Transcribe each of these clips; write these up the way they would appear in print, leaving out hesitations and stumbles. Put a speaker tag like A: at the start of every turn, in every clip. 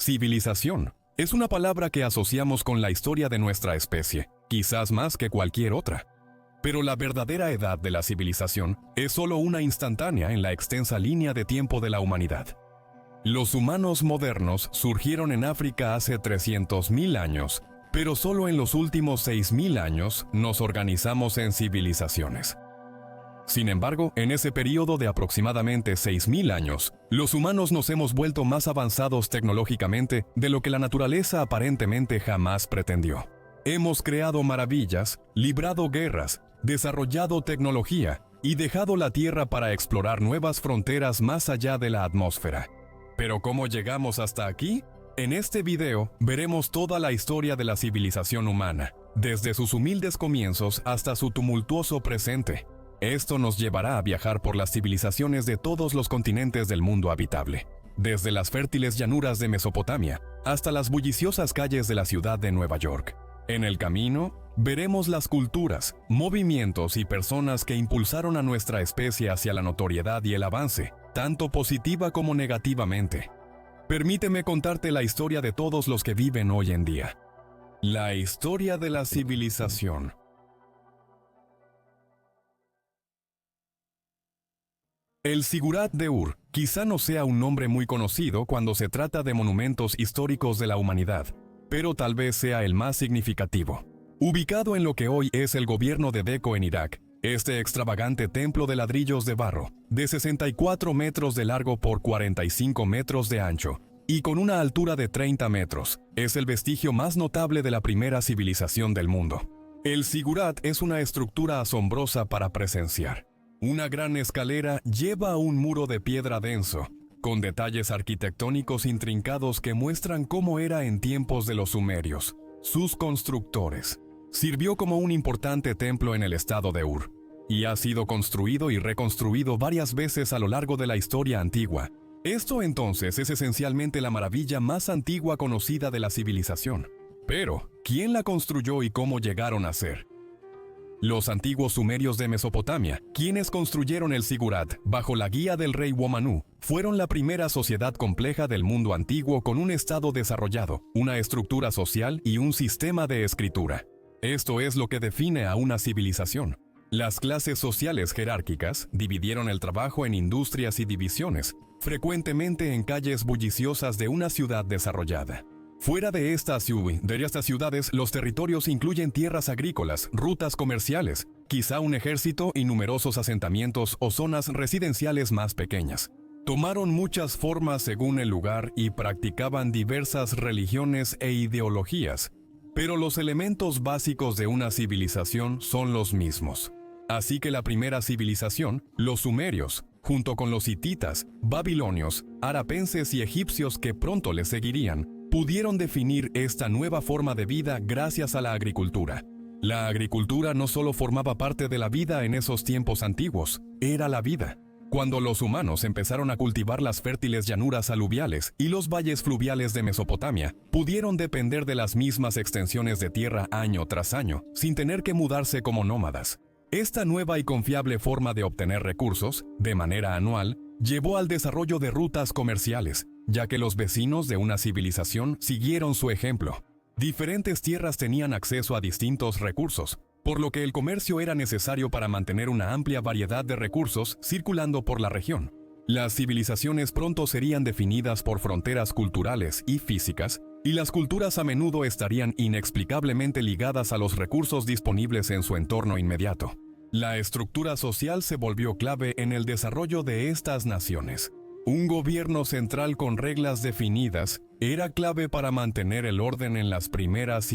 A: Civilización es una palabra que asociamos con la historia de nuestra especie, quizás más que cualquier otra. Pero la verdadera edad de la civilización es solo una instantánea en la extensa línea de tiempo de la humanidad. Los humanos modernos surgieron en África hace 300.000 años, pero solo en los últimos 6.000 años nos organizamos en civilizaciones. Sin embargo, en ese periodo de aproximadamente 6.000 años, los humanos nos hemos vuelto más avanzados tecnológicamente de lo que la naturaleza aparentemente jamás pretendió. Hemos creado maravillas, librado guerras, desarrollado tecnología y dejado la Tierra para explorar nuevas fronteras más allá de la atmósfera. ¿Pero cómo llegamos hasta aquí? En este video veremos toda la historia de la civilización humana, desde sus humildes comienzos hasta su tumultuoso presente. Esto nos llevará a viajar por las civilizaciones de todos los continentes del mundo habitable, desde las fértiles llanuras de Mesopotamia hasta las bulliciosas calles de la ciudad de Nueva York. En el camino, veremos las culturas, movimientos y personas que impulsaron a nuestra especie hacia la notoriedad y el avance, tanto positiva como negativamente. Permíteme contarte la historia de todos los que viven hoy en día. La historia de la civilización. El Zigurat de Ur quizá no sea un nombre muy conocido cuando se trata de monumentos históricos de la humanidad, pero tal vez sea el más significativo. Ubicado en lo que hoy es el gobierno de Decco en Irak, este extravagante templo de ladrillos de barro, de 64 metros de largo por 45 metros de ancho, y con una altura de 30 metros, es el vestigio más notable de la primera civilización del mundo. El Zigurat es una estructura asombrosa para presenciar. Una gran escalera lleva a un muro de piedra denso, con detalles arquitectónicos intrincados que muestran cómo era en tiempos de los sumerios, sus constructores. Sirvió como un importante templo en el estado de Ur, y ha sido construido y reconstruido varias veces a lo largo de la historia antigua. Esto entonces es esencialmente la maravilla más antigua conocida de la civilización. Pero, ¿quién la construyó y cómo llegaron a ser? Los antiguos sumerios de Mesopotamia, quienes construyeron el Zigurat bajo la guía del rey Womanu, fueron la primera sociedad compleja del mundo antiguo con un estado desarrollado, una estructura social y un sistema de escritura. Esto es lo que define a una civilización. Las clases sociales jerárquicas dividieron el trabajo en industrias y divisiones, frecuentemente en calles bulliciosas de una ciudad desarrollada. Fuera de estas ciudades, los territorios incluyen tierras agrícolas, rutas comerciales, quizá un ejército y numerosos asentamientos o zonas residenciales más pequeñas. Tomaron muchas formas según el lugar y practicaban diversas religiones e ideologías, pero los elementos básicos de una civilización son los mismos. Así que la primera civilización, los sumerios, junto con los hititas, babilonios, arapenses y egipcios que pronto les seguirían, pudieron definir esta nueva forma de vida gracias a la agricultura. La agricultura no solo formaba parte de la vida en esos tiempos antiguos, era la vida. Cuando los humanos empezaron a cultivar las fértiles llanuras aluviales y los valles fluviales de Mesopotamia, pudieron depender de las mismas extensiones de tierra año tras año, sin tener que mudarse como nómadas. Esta nueva y confiable forma de obtener recursos, de manera anual, llevó al desarrollo de rutas comerciales, ya que los vecinos de una civilización siguieron su ejemplo. Diferentes tierras tenían acceso a distintos recursos, por lo que el comercio era necesario para mantener una amplia variedad de recursos circulando por la región. Las civilizaciones pronto serían definidas por fronteras culturales y físicas, y las culturas a menudo estarían inexplicablemente ligadas a los recursos disponibles en su entorno inmediato. La estructura social se volvió clave en el desarrollo de estas naciones. Un gobierno central con reglas definidas era clave para mantener el orden en las primeras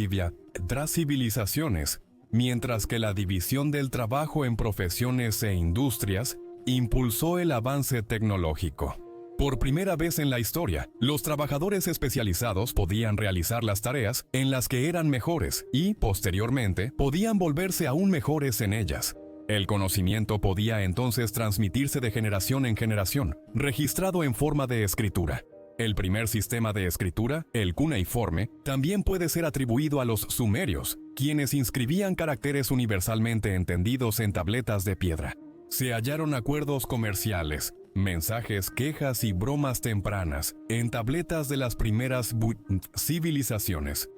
A: civilizaciones, mientras que la división del trabajo en profesiones e industrias impulsó el avance tecnológico. Por primera vez en la historia, los trabajadores especializados podían realizar las tareas en las que eran mejores y, posteriormente, podían volverse aún mejores en ellas. El conocimiento podía entonces transmitirse de generación en generación, registrado en forma de escritura. El primer sistema de escritura, el cuneiforme, también puede ser atribuido a los sumerios, quienes inscribían caracteres universalmente entendidos en tabletas de piedra. Se hallaron acuerdos comerciales, mensajes, quejas y bromas tempranas en tabletas de las primeras civilizaciones.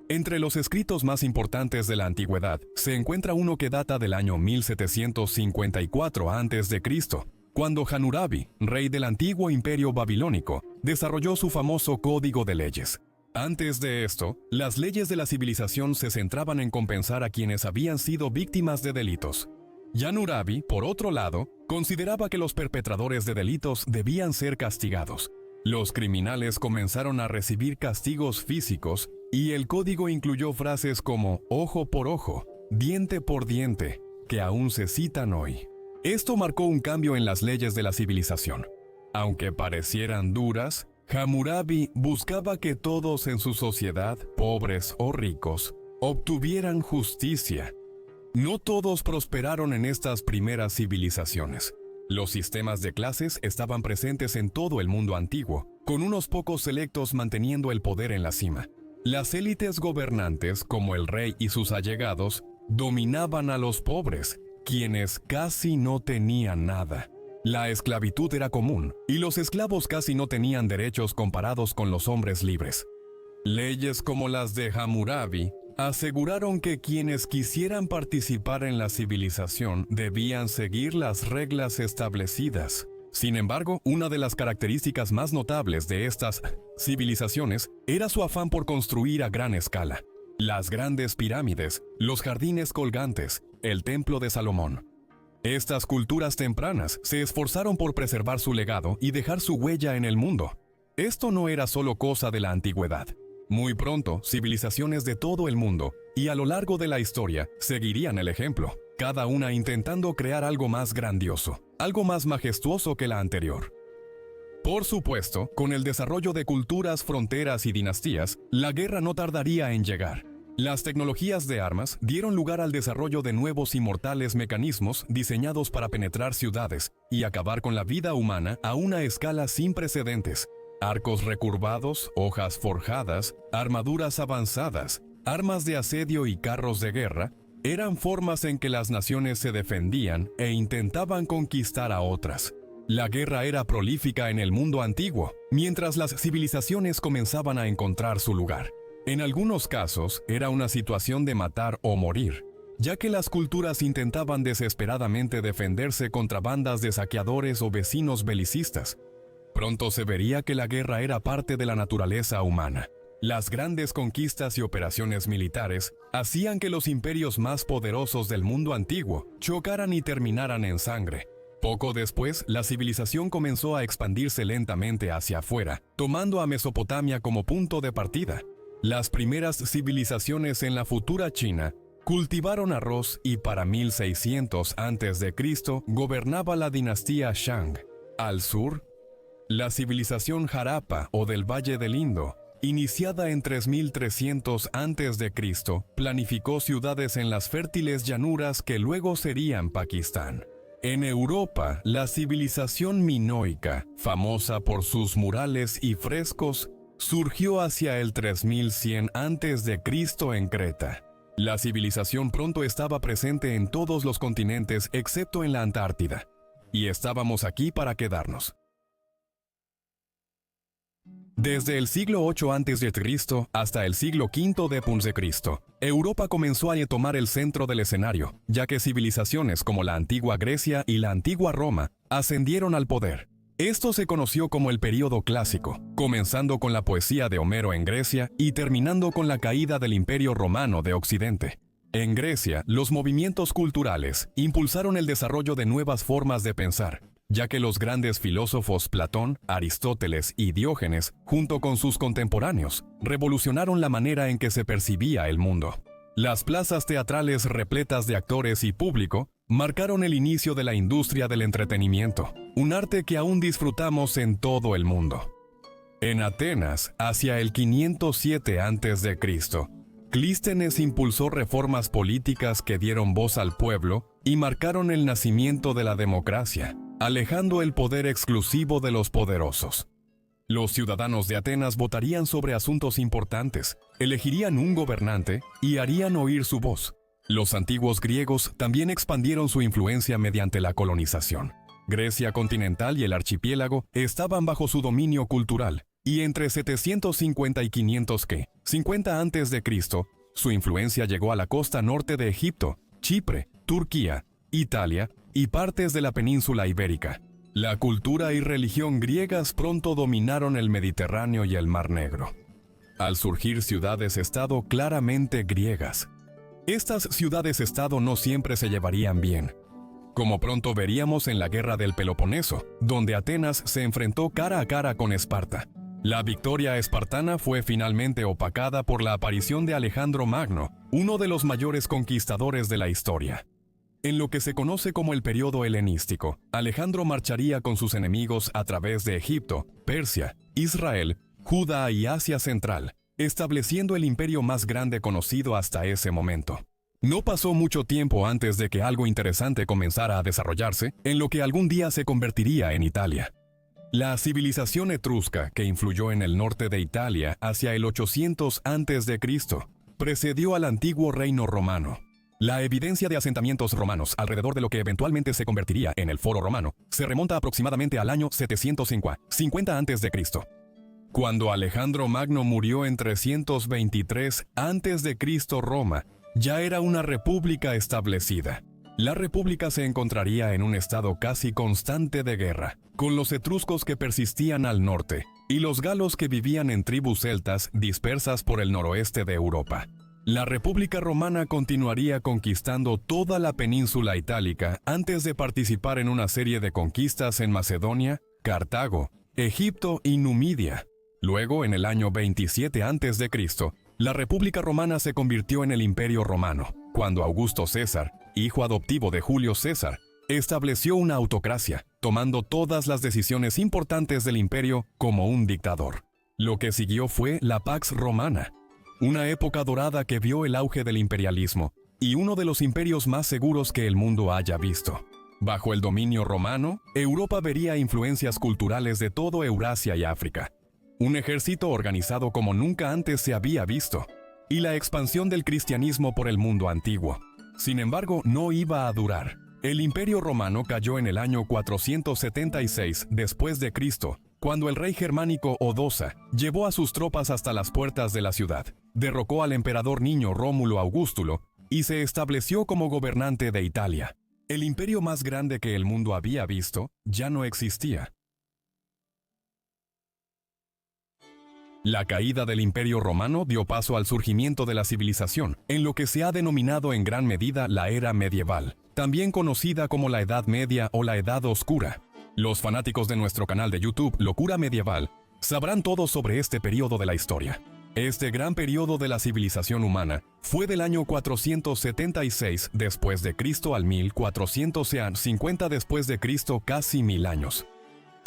A: Entre los escritos más importantes de la antigüedad se encuentra uno que data del año 1754 a.C., cuando Hammurabi, rey del antiguo imperio babilónico, desarrolló su famoso Código de Leyes. Antes de esto, las leyes de la civilización se centraban en compensar a quienes habían sido víctimas de delitos. Hammurabi, por otro lado, consideraba que los perpetradores de delitos debían ser castigados. Los criminales comenzaron a recibir castigos físicos y el código incluyó frases como ojo por ojo, diente por diente, que aún se citan hoy. Esto marcó un cambio en las leyes de la civilización. Aunque parecieran duras, Hammurabi buscaba que todos en su sociedad, pobres o ricos, obtuvieran justicia. No todos prosperaron en estas primeras civilizaciones. Los sistemas de clases estaban presentes en todo el mundo antiguo, con unos pocos selectos manteniendo el poder en la cima. Las élites gobernantes, como el rey y sus allegados, dominaban a los pobres, quienes casi no tenían nada. La esclavitud era común, y los esclavos casi no tenían derechos comparados con los hombres libres. Leyes como las de Hammurabi aseguraron que quienes quisieran participar en la civilización debían seguir las reglas establecidas. Sin embargo, una de las características más notables de estas civilizaciones era su afán por construir a gran escala. Las grandes pirámides, los jardines colgantes, el templo de Salomón. Estas culturas tempranas se esforzaron por preservar su legado y dejar su huella en el mundo. Esto no era solo cosa de la antigüedad. Muy pronto, civilizaciones de todo el mundo, y a lo largo de la historia, seguirían el ejemplo, cada una intentando crear algo más grandioso, algo más majestuoso que la anterior. Por supuesto, con el desarrollo de culturas, fronteras y dinastías, la guerra no tardaría en llegar. Las tecnologías de armas dieron lugar al desarrollo de nuevos y mortales mecanismos diseñados para penetrar ciudades y acabar con la vida humana a una escala sin precedentes. Arcos recurvados, hojas forjadas, armaduras avanzadas, armas de asedio y carros de guerra eran formas en que las naciones se defendían e intentaban conquistar a otras. La guerra era prolífica en el mundo antiguo, mientras las civilizaciones comenzaban a encontrar su lugar. En algunos casos, era una situación de matar o morir, ya que las culturas intentaban desesperadamente defenderse contra bandas de saqueadores o vecinos belicistas. Pronto se vería que la guerra era parte de la naturaleza humana. Las grandes conquistas y operaciones militares hacían que los imperios más poderosos del mundo antiguo chocaran y terminaran en sangre. Poco después, la civilización comenzó a expandirse lentamente hacia afuera, tomando a Mesopotamia como punto de partida. Las primeras civilizaciones en la futura China cultivaron arroz y para 1600 a.C. gobernaba la dinastía Shang. Al sur, la civilización Harappa o del Valle del Indo, iniciada en 3300 a.C., planificó ciudades en las fértiles llanuras que luego serían Pakistán. En Europa, la civilización minoica, famosa por sus murales y frescos, surgió hacia el 3100 a.C. en Creta. La civilización pronto estaba presente en todos los continentes excepto en la Antártida. Y estábamos aquí para quedarnos. Desde el siglo VIII a.C. hasta el siglo V d.C., Europa comenzó a tomar el centro del escenario, ya que civilizaciones como la antigua Grecia y la antigua Roma ascendieron al poder. Esto se conoció como el período clásico, comenzando con la poesía de Homero en Grecia y terminando con la caída del Imperio Romano de Occidente. En Grecia, los movimientos culturales impulsaron el desarrollo de nuevas formas de pensar, ya que los grandes filósofos Platón, Aristóteles y Diógenes, junto con sus contemporáneos, revolucionaron la manera en que se percibía el mundo. Las plazas teatrales repletas de actores y público marcaron el inicio de la industria del entretenimiento, un arte que aún disfrutamos en todo el mundo. En Atenas, hacia el 507 a.C., Clístenes impulsó reformas políticas que dieron voz al pueblo y marcaron el nacimiento de la democracia, alejando el poder exclusivo de los poderosos. Los ciudadanos de Atenas votarían sobre asuntos importantes, elegirían un gobernante y harían oír su voz. Los antiguos griegos también expandieron su influencia mediante la colonización. Grecia continental y el archipiélago estaban bajo su dominio cultural, y entre 750 y 550 a.C., su influencia llegó a la costa norte de Egipto, Chipre, Turquía, Italia y partes de la península ibérica. La cultura y religión griegas pronto dominaron el Mediterráneo y el Mar Negro, al surgir ciudades-estado claramente griegas. Estas ciudades-estado no siempre se llevarían bien, como pronto veríamos en la Guerra del Peloponeso, donde Atenas se enfrentó cara a cara con Esparta. La victoria espartana fue finalmente opacada por la aparición de Alejandro Magno, uno de los mayores conquistadores de la historia. En lo que se conoce como el período helenístico, Alejandro marcharía con sus enemigos a través de Egipto, Persia, Israel, Judá y Asia Central, estableciendo el imperio más grande conocido hasta ese momento. No pasó mucho tiempo antes de que algo interesante comenzara a desarrollarse en lo que algún día se convertiría en Italia. La civilización etrusca, que influyó en el norte de Italia hacia el 800 a.C., precedió al antiguo reino romano. La evidencia de asentamientos romanos alrededor de lo que eventualmente se convertiría en el Foro Romano se remonta aproximadamente al año 750 a.C. Cuando Alejandro Magno murió en 323 a.C., Roma ya era una república establecida. La república se encontraría en un estado casi constante de guerra, con los etruscos que persistían al norte y los galos que vivían en tribus celtas dispersas por el noroeste de Europa. La República Romana continuaría conquistando toda la península itálica antes de participar en una serie de conquistas en Macedonia, Cartago, Egipto y Numidia. Luego, en el año 27 a.C., la República Romana se convirtió en el Imperio Romano, cuando Augusto César, hijo adoptivo de Julio César, estableció una autocracia, tomando todas las decisiones importantes del imperio como un dictador. Lo que siguió fue la Pax Romana, una época dorada que vio el auge del imperialismo y uno de los imperios más seguros que el mundo haya visto. Bajo el dominio romano, Europa vería influencias culturales de todo Eurasia y África, un ejército organizado como nunca antes se había visto, y la expansión del cristianismo por el mundo antiguo. Sin embargo, no iba a durar. El Imperio Romano cayó en el año 476 después de Cristo, cuando el rey germánico Odosa llevó a sus tropas hasta las puertas de la ciudad, derrocó al emperador niño Rómulo Augustulo y se estableció como gobernante de Italia. El imperio más grande que el mundo había visto ya no existía. La caída del Imperio Romano dio paso al surgimiento de la civilización, en lo que se ha denominado en gran medida la Era Medieval, también conocida como la Edad Media o la Edad Oscura. Los fanáticos de nuestro canal de YouTube Locura Medieval sabrán todo sobre este periodo de la historia. Este gran periodo de la civilización humana fue del año 476 después de Cristo al 1450 después de Cristo, casi 1000 años.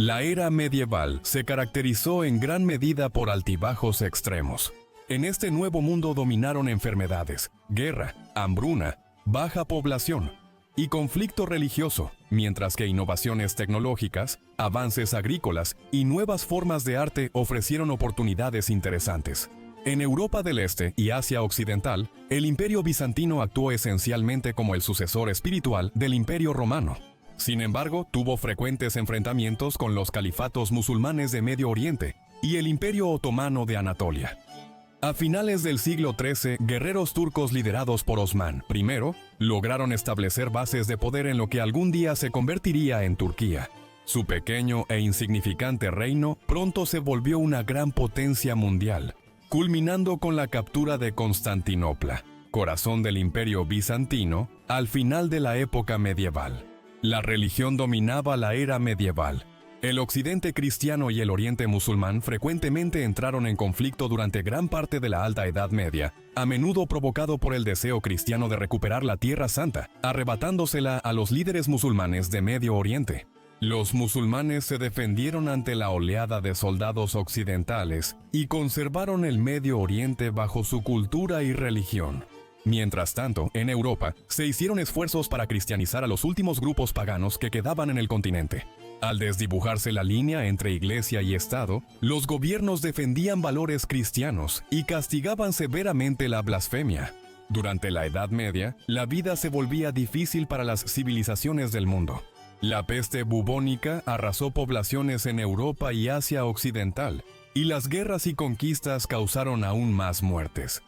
A: La era medieval se caracterizó en gran medida por altibajos extremos. En este nuevo mundo dominaron enfermedades, guerra, hambruna, baja población y conflicto religioso, mientras que innovaciones tecnológicas, avances agrícolas y nuevas formas de arte ofrecieron oportunidades interesantes. En Europa del Este y Asia Occidental, el Imperio Bizantino actuó esencialmente como el sucesor espiritual del Imperio Romano. Sin embargo, tuvo frecuentes enfrentamientos con los califatos musulmanes de Medio Oriente y el Imperio Otomano de Anatolia. A finales del siglo XIII, guerreros turcos liderados por Osman I lograron establecer bases de poder en lo que algún día se convertiría en Turquía. Su pequeño e insignificante reino pronto se volvió una gran potencia mundial, culminando con la captura de Constantinopla, corazón del Imperio Bizantino, al final de la época medieval. La religión dominaba la era medieval. El occidente cristiano y el oriente musulmán frecuentemente entraron en conflicto durante gran parte de la Alta Edad Media, a menudo provocado por el deseo cristiano de recuperar la Tierra Santa, arrebatándosela a los líderes musulmanes de Medio Oriente. Los musulmanes se defendieron ante la oleada de soldados occidentales y conservaron el Medio Oriente bajo su cultura y religión. Mientras tanto, en Europa, se hicieron esfuerzos para cristianizar a los últimos grupos paganos que quedaban en el continente. Al desdibujarse la línea entre iglesia y Estado, los gobiernos defendían valores cristianos y castigaban severamente la blasfemia. Durante la Edad Media, la vida se volvía difícil para las civilizaciones del mundo. La peste bubónica arrasó poblaciones en Europa y Asia Occidental, y las guerras y conquistas causaron aún más muertes.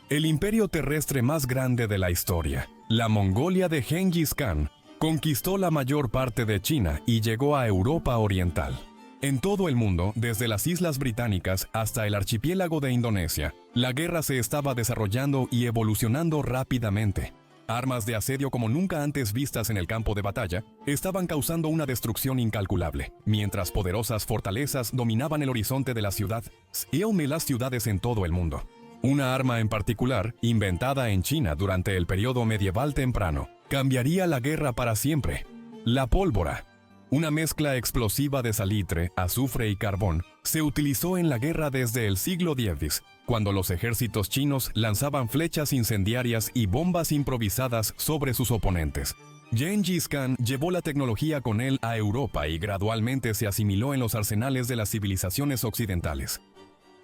A: El imperio terrestre más grande de la historia, la Mongolia de Gengis Khan, conquistó la mayor parte de China y llegó a Europa Oriental. En todo el mundo, desde las Islas Británicas hasta el archipiélago de Indonesia, la guerra se estaba desarrollando y evolucionando rápidamente. Armas de asedio como nunca antes vistas en el campo de batalla estaban causando una destrucción incalculable, mientras poderosas fortalezas dominaban el horizonte de la ciudad y las ciudades en todo el mundo. Una arma en particular, inventada en China durante el periodo medieval temprano, cambiaría la guerra para siempre: la pólvora. Una mezcla explosiva de salitre, azufre y carbón se utilizó en la guerra desde el siglo X, cuando los ejércitos chinos lanzaban flechas incendiarias y bombas improvisadas sobre sus oponentes. Gengis Khan llevó la tecnología con él a Europa y gradualmente se asimiló en los arsenales de las civilizaciones occidentales.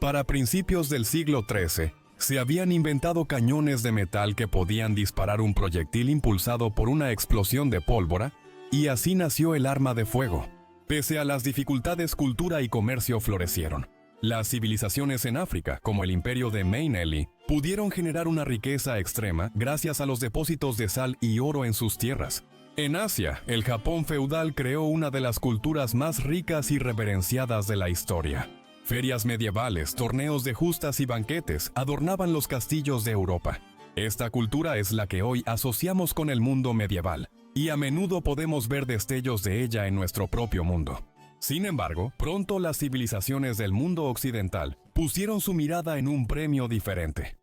A: Para principios del siglo XIII, se habían inventado cañones de metal que podían disparar un proyectil impulsado por una explosión de pólvora, y así nació el arma de fuego. Pese a las dificultades, cultura y comercio florecieron. Las civilizaciones en África, como el imperio de Maineli, pudieron generar una riqueza extrema gracias a los depósitos de sal y oro en sus tierras. En Asia, el Japón feudal creó una de las culturas más ricas y reverenciadas de la historia. Ferias medievales, torneos de justas y banquetes adornaban los castillos de Europa. Esta cultura es la que hoy asociamos con el mundo medieval, y a menudo podemos ver destellos de ella en nuestro propio mundo. Sin embargo, pronto las civilizaciones del mundo occidental pusieron su mirada en un premio diferente.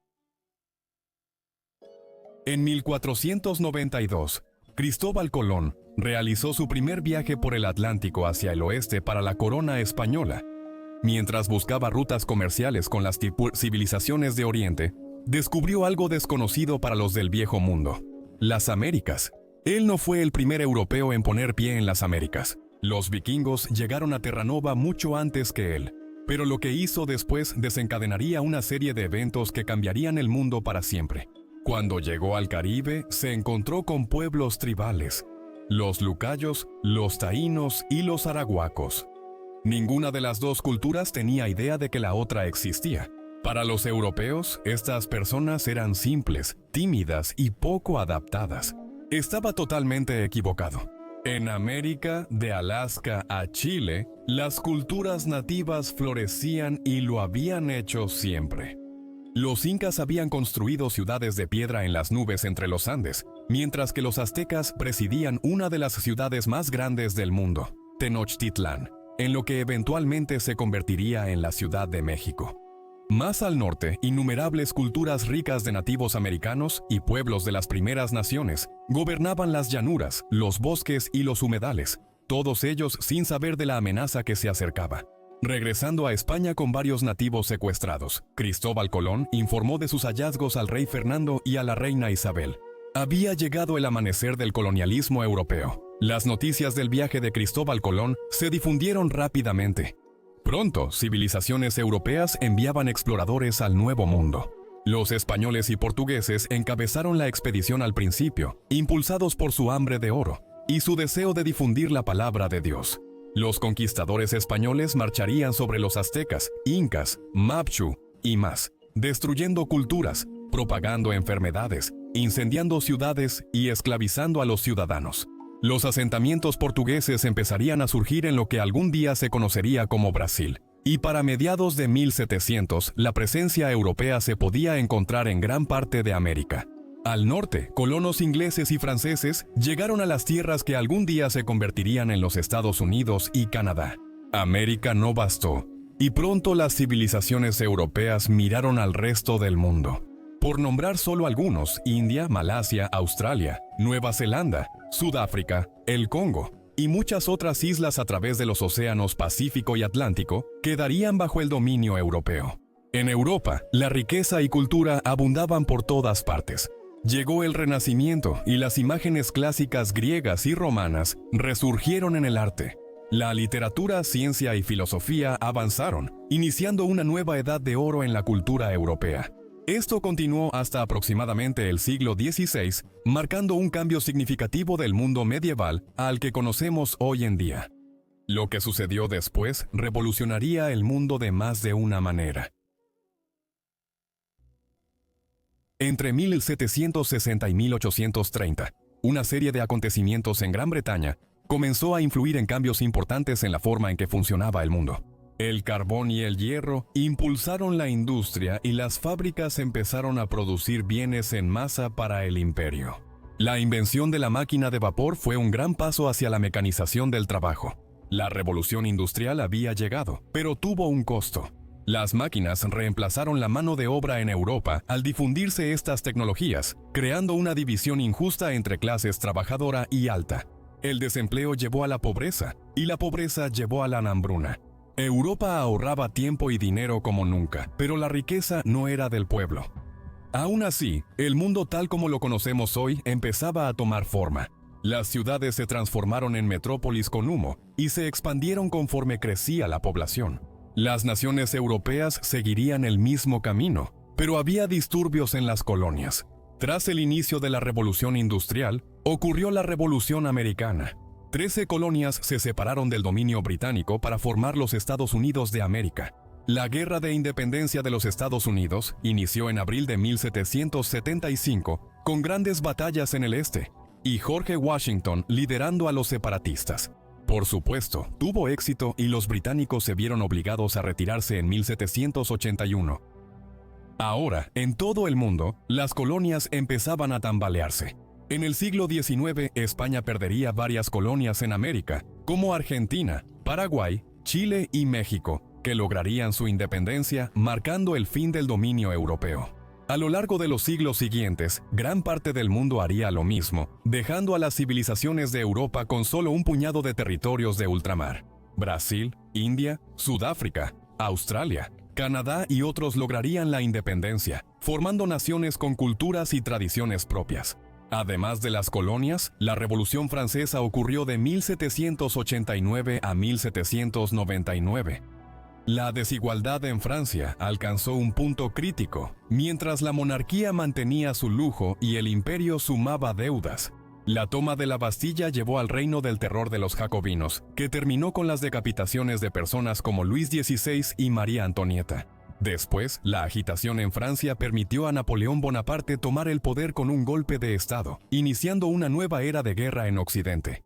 A: En 1492, Cristóbal Colón realizó su primer viaje por el Atlántico hacia el oeste para la corona española. Mientras buscaba rutas comerciales con las civilizaciones de Oriente, descubrió algo desconocido para los del Viejo Mundo: las Américas. Él no fue el primer europeo en poner pie en las Américas. Los vikingos llegaron a Terranova mucho antes que él, pero lo que hizo después desencadenaría una serie de eventos que cambiarían el mundo para siempre. Cuando llegó al Caribe, se encontró con pueblos tribales: los lucayos, los taínos y los arahuacos. Ninguna de las dos culturas tenía idea de que la otra existía. Para los europeos, estas personas eran simples, tímidas y poco adaptadas. Estaba totalmente equivocado. En América, de Alaska a Chile, las culturas nativas florecían y lo habían hecho siempre. Los incas habían construido ciudades de piedra en las nubes entre los Andes, mientras que los aztecas presidían una de las ciudades más grandes del mundo, Tenochtitlán, en lo que eventualmente se convertiría en la Ciudad de México. Más al norte, innumerables culturas ricas de nativos americanos y pueblos de las primeras naciones gobernaban las llanuras, los bosques y los humedales, todos ellos sin saber de la amenaza que se acercaba. Regresando a España con varios nativos secuestrados, Cristóbal Colón informó de sus hallazgos al rey Fernando y a la reina Isabel. Había llegado el amanecer del colonialismo europeo. Las noticias del viaje de Cristóbal Colón se difundieron rápidamente. Pronto, civilizaciones europeas enviaban exploradores al Nuevo Mundo. Los españoles y portugueses encabezaron la expedición al principio, impulsados por su hambre de oro y su deseo de difundir la palabra de Dios. Los conquistadores españoles marcharían sobre los aztecas, incas, mapchu y más, destruyendo culturas, propagando enfermedades, incendiando ciudades y esclavizando a los ciudadanos. Los asentamientos portugueses empezarían a surgir en lo que algún día se conocería como Brasil, y para mediados de 1700 la presencia europea se podía encontrar en gran parte de América. Al norte, colonos ingleses y franceses llegaron a las tierras que algún día se convertirían en los Estados Unidos y Canadá. América no bastó, y pronto las civilizaciones europeas miraron al resto del mundo. Por nombrar solo algunos: India, Malasia, Australia, Nueva Zelanda, Sudáfrica, el Congo y muchas otras islas a través de los océanos Pacífico y Atlántico quedarían bajo el dominio europeo. En Europa, la riqueza y cultura abundaban por todas partes. Llegó el Renacimiento y las imágenes clásicas griegas y romanas resurgieron en el arte. La literatura, ciencia y filosofía avanzaron, iniciando una nueva edad de oro en la cultura europea. Esto continuó hasta aproximadamente el siglo XVI, marcando un cambio significativo del mundo medieval al que conocemos hoy en día. Lo que sucedió después revolucionaría el mundo de más de una manera. Entre 1760 y 1830, una serie de acontecimientos en Gran Bretaña comenzó a influir en cambios importantes en la forma en que funcionaba el mundo. El carbón y el hierro impulsaron la industria y las fábricas empezaron a producir bienes en masa para el imperio. La invención de la máquina de vapor fue un gran paso hacia la mecanización del trabajo. La revolución industrial había llegado, pero tuvo un costo. Las máquinas reemplazaron la mano de obra en Europa al difundirse estas tecnologías, creando una división injusta entre clases trabajadora y alta. El desempleo llevó a la pobreza, y la pobreza llevó a la hambruna. Europa ahorraba tiempo y dinero como nunca, pero la riqueza no era del pueblo. Aún así, el mundo tal como lo conocemos hoy empezaba a tomar forma. Las ciudades se transformaron en metrópolis con humo y se expandieron conforme crecía la población. Las naciones europeas seguirían el mismo camino, pero había disturbios en las colonias. Tras el inicio de la Revolución Industrial, ocurrió la Revolución Americana. 13 colonias se separaron del dominio británico para formar los Estados Unidos de América. La Guerra de Independencia de los Estados Unidos inició en abril de 1775, con grandes batallas en el este, y George Washington liderando a los separatistas. Por supuesto, tuvo éxito y los británicos se vieron obligados a retirarse en 1781. Ahora, en todo el mundo, las colonias empezaban a tambalearse. En el siglo XIX, España perdería varias colonias en América, como Argentina, Paraguay, Chile y México, que lograrían su independencia, marcando el fin del dominio europeo. A lo largo de los siglos siguientes, gran parte del mundo haría lo mismo, dejando a las civilizaciones de Europa con solo un puñado de territorios de ultramar. Brasil, India, Sudáfrica, Australia, Canadá y otros lograrían la independencia, formando naciones con culturas y tradiciones propias. Además de las colonias, la Revolución Francesa ocurrió de 1789 a 1799. La desigualdad en Francia alcanzó un punto crítico, mientras la monarquía mantenía su lujo y el imperio sumaba deudas. La toma de la Bastilla llevó al reino del terror de los jacobinos, que terminó con las decapitaciones de personas como Luis XVI y María Antonieta. Después, la agitación en Francia permitió a Napoleón Bonaparte tomar el poder con un golpe de Estado, iniciando una nueva era de guerra en Occidente.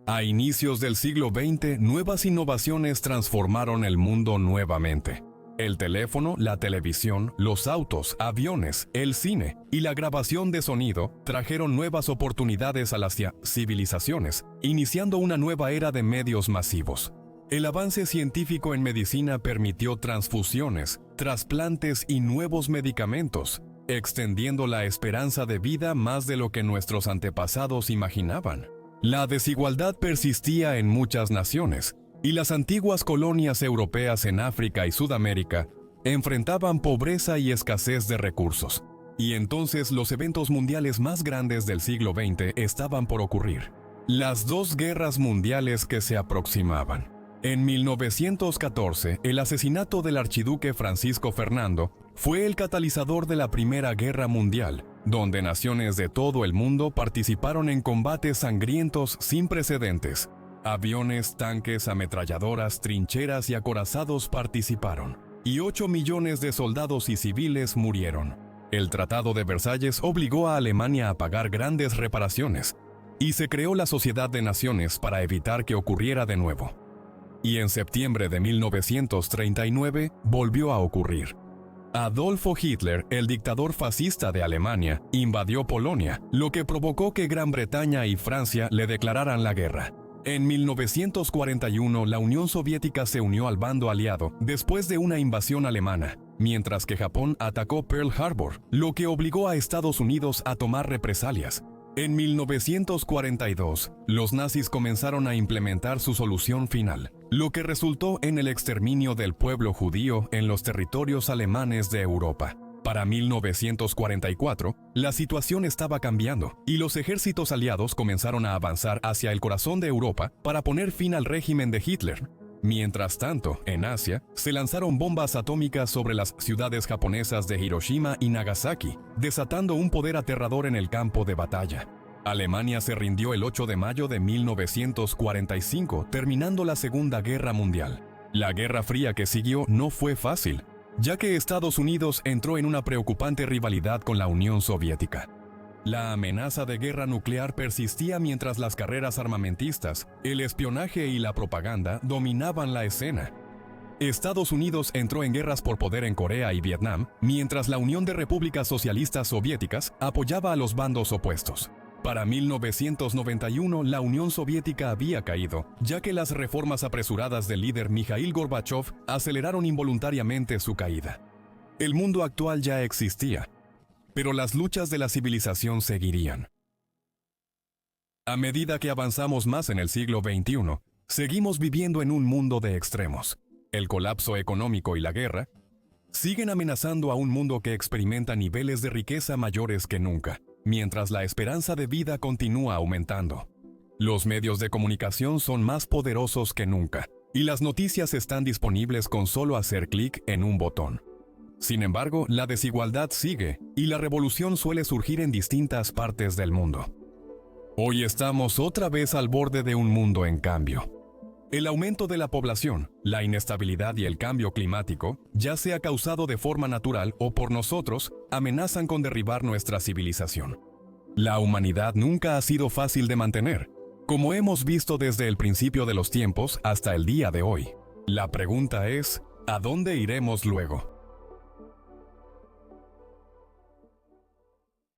A: A inicios del siglo XX, nuevas innovaciones transformaron el mundo nuevamente. El teléfono, la televisión, los autos, aviones, el cine y la grabación de sonido trajeron nuevas oportunidades a las civilizaciones, iniciando una nueva era de medios masivos. El avance científico en medicina permitió transfusiones, trasplantes y nuevos medicamentos, extendiendo la esperanza de vida más de lo que nuestros antepasados imaginaban. La desigualdad persistía en muchas naciones, y las antiguas colonias europeas en África y Sudamérica enfrentaban pobreza y escasez de recursos. Y entonces los eventos mundiales más grandes del siglo XX estaban por ocurrir. Las dos guerras mundiales que se aproximaban. En 1914, el asesinato del archiduque Francisco Fernando fue el catalizador de la Primera Guerra Mundial, donde naciones de todo el mundo participaron en combates sangrientos sin precedentes. Aviones, tanques, ametralladoras, trincheras y acorazados participaron, y 8 millones de soldados y civiles murieron. El Tratado de Versalles obligó a Alemania a pagar grandes reparaciones, y se creó la Sociedad de Naciones para evitar que ocurriera de nuevo. Y en septiembre de 1939 volvió a ocurrir. Adolfo Hitler, el dictador fascista de Alemania, invadió Polonia, lo que provocó que Gran Bretaña y Francia le declararan la guerra. En 1941, la Unión Soviética se unió al bando aliado después de una invasión alemana, mientras que Japón atacó Pearl Harbor, lo que obligó a Estados Unidos a tomar represalias. En 1942, los nazis comenzaron a implementar su solución final, lo que resultó en el exterminio del pueblo judío en los territorios alemanes de Europa. Para 1944, la situación estaba cambiando y los ejércitos aliados comenzaron a avanzar hacia el corazón de Europa para poner fin al régimen de Hitler. Mientras tanto, en Asia, se lanzaron bombas atómicas sobre las ciudades japonesas de Hiroshima y Nagasaki, desatando un poder aterrador en el campo de batalla. Alemania se rindió el 8 de mayo de 1945, terminando la Segunda Guerra Mundial. La Guerra Fría que siguió no fue fácil, ya que Estados Unidos entró en una preocupante rivalidad con la Unión Soviética. La amenaza de guerra nuclear persistía mientras las carreras armamentistas, el espionaje y la propaganda dominaban la escena. Estados Unidos entró en guerras por poder en Corea y Vietnam, mientras la Unión de Repúblicas Socialistas Soviéticas apoyaba a los bandos opuestos. Para 1991, la Unión Soviética había caído, ya que las reformas apresuradas del líder Mikhail Gorbachev aceleraron involuntariamente su caída. El mundo actual ya existía, pero las luchas de la civilización seguirían. A medida que avanzamos más en el siglo XXI, seguimos viviendo en un mundo de extremos. El colapso económico y la guerra siguen amenazando a un mundo que experimenta niveles de riqueza mayores que nunca, mientras la esperanza de vida continúa aumentando. Los medios de comunicación son más poderosos que nunca, y las noticias están disponibles con solo hacer clic en un botón. Sin embargo, la desigualdad sigue, y la revolución suele surgir en distintas partes del mundo. Hoy estamos otra vez al borde de un mundo en cambio. El aumento de la población, la inestabilidad y el cambio climático, ya sea causado de forma natural o por nosotros, amenazan con derribar nuestra civilización. La humanidad nunca ha sido fácil de mantener, como hemos visto desde el principio de los tiempos hasta el día de hoy. La pregunta es, ¿a dónde iremos luego?